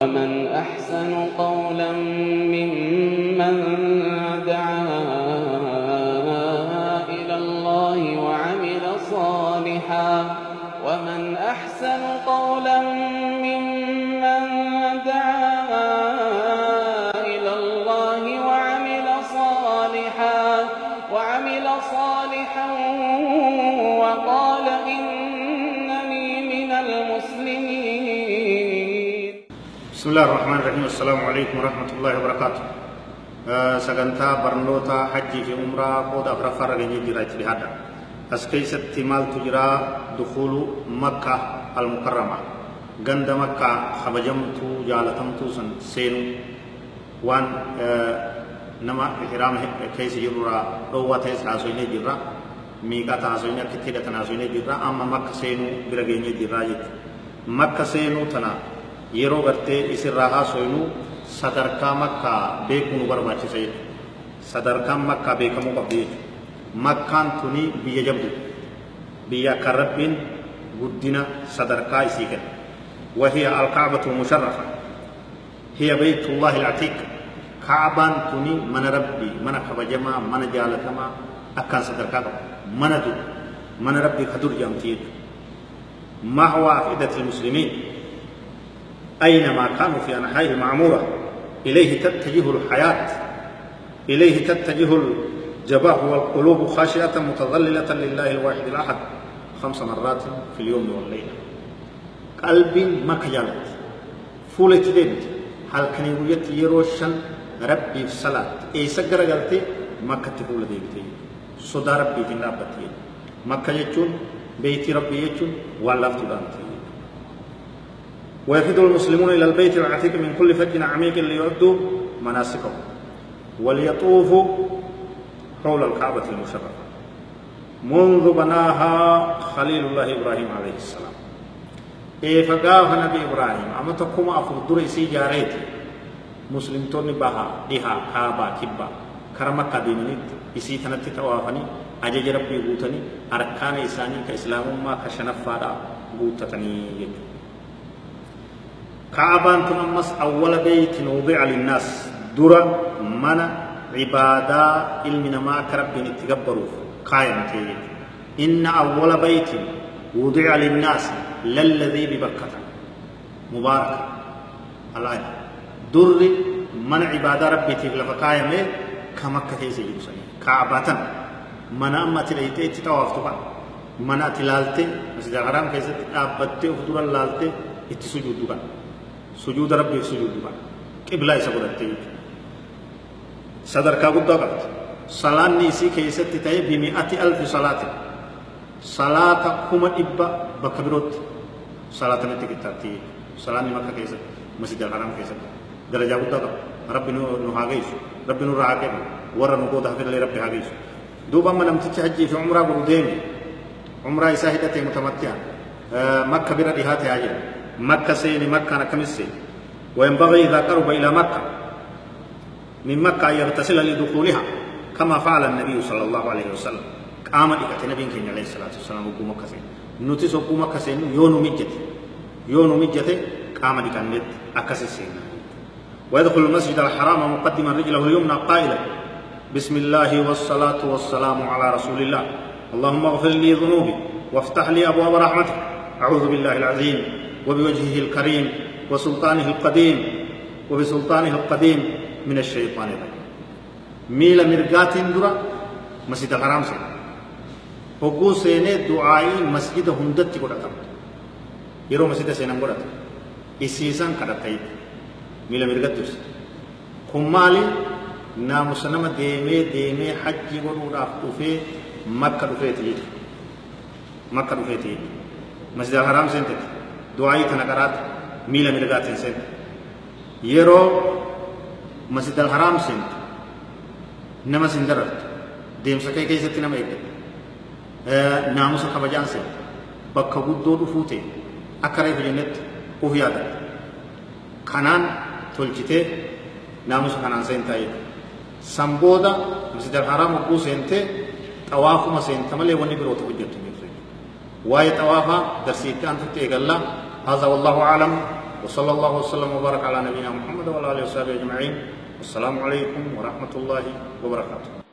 ومن أحسن قولا ممن دعا إلى الله وعمل صالحا ومن أحسن قولا ممن دعا إلى الله وعمل صالحا وقال إنني من المسلمين. بسم الله الرحمن الرحيم. السلام عليكم ورحمة الله وبركاته. سجنتا برنوتا حجي في عمرة قد أفرفر رجيج جرائت لهذا أسكيست تمال تجرى دخول مكة المكرمة غند مكة خبجمتو جالتمتو سينو وان نما إحرام كيس جرى روات هاسوين جرى ميقات هاسوين كتيرة هاسوين جرى أما مكة سينو برجيج جرى مكة سينو تنا yeroo gartee isirraa haasoynu sadarkaa makkaa beekuu nu barbaachisa jechuudha. Sadarkaan makkaa beekamuu qabdi jechuudha. Makkaan tuni biyya jabdu, biyya akka rabbiin guddina sadarkaa isii kenna. Wahiya alkaabatu musharrafa hiya baytullahi alatiq. Kaabaan tuni mana rabbii, mana kabajamaa, mana jaalatamaa akkaan sadarkaa qabu. Mana rabbii ka dur jedhamti jechuudha. Mahwa afiidati almuslimiin أينما كانوا في أنحائه المعمورة إليه تتجه الحياة، إليه تتجه الجباه والقلوب خاشعة متظللة لله الواحد الأحد 5 مرات في اليوم والليلة. قلب ما كجالت فولت دينت هل كان يروشن ربي في صلاة أي سجر قالتي ما كتفول دينتي صدى ربي في نابتي ما كجتون بيتي ربي يجون واللفت دانتي. ويفد المسلمون إلى البيت العتيق من كل فج عميق ليعدوا مناسكهم وليطوفوا حول الكعبة المشرفة منذ بناها خليل الله إبراهيم عليه السلام. فقاف نبي إبراهيم أما تقوم أفضل إسي جاريت مسلم توني بها إها كعبة كبا كرمك دينيت إسي تنتي توافني أجج ربي بوتني أركان إساني كإسلام ما كشنفارا بوتتني يجو. كعبان تنمس أول بيت وضع للناس درا من عبادة علمنا ما كرب نتقبروا قائم تيجي. إن أول بيت وضع للناس للذي ببكة مبارك الآية در من عبادة ربي تغلق قائم كمكة تيجي كعبة من أما تليتي تتوافق من أتلالتي مسجد الحرام كيسة أبتي وفدور اللالتي اتسجود دوبان سجود ربي سجود دوبان قبلة يسقطتي صدر كابود دقت صلاة نيسي كيسة تتاي ب100,000 صلاة صلاة كم إبا بكبرت صلاة نتكتاتي صلاة نمكة كيسة مسجد الحرام كيسة درجة بود دقت ربي نهاجيش ربي نراقب ورا نقود هفير لربي هاجيش دوبا من أمتحجي في عمره بردين عمره يساهدته متمتعا مكة بردهات هاجر مكة سيني مكة نكمسي وينبغي إذا قرب إلى مكة من مكة أن يغتسل لدخولها كما فعل النبي صلى الله عليه وسلم. قام إكت نبي عليه الصلاة والسلام وقوم مكة سين نتيس وقوم مكة سين يونو مجت قام إكت أكس السين ويدخل المسجد الحرام مقدما رجله اليمنى قائلا بسم الله والصلاة والسلام على رسول الله اللهم اغفر لي ذنوبي وافتح لي أبواب رحمتك أعوذ بالله العظيم وبوجهه الكريم وسلطانه القديم من الشيطان الرجيم. ميل مرقات درا مسجد الحرام سين هقو سيني دعائي مسجد هندت قرأتم يرو مسجد سينم قرأتم إسيسان قرأتايد ميل مرقات درس كمالي نامسنم ديمي حجي قرورا في مكة رفيتي مسجد الحرام سين تت دعائي تنقرات ميلا مرقات سنت يرو مسجد الحرام سنت نما سندرت ديم سكي كيست نما يقل ناموس خبجان سنت بكا قدو دفوتي أكري في جنت وفيادت خنان تلجته ناموس خنان سنت أيضا سنبودا مسجد الحرام وقو سنت توافما سنت ملي وني بروت وجدت واي توافا درسيت أنت تيغلا هذا والله أعلم وصلى الله وسلم وبارك على نبينا محمد وعلى آله وصحبه أجمعين. والسلام عليكم ورحمة الله وبركاته.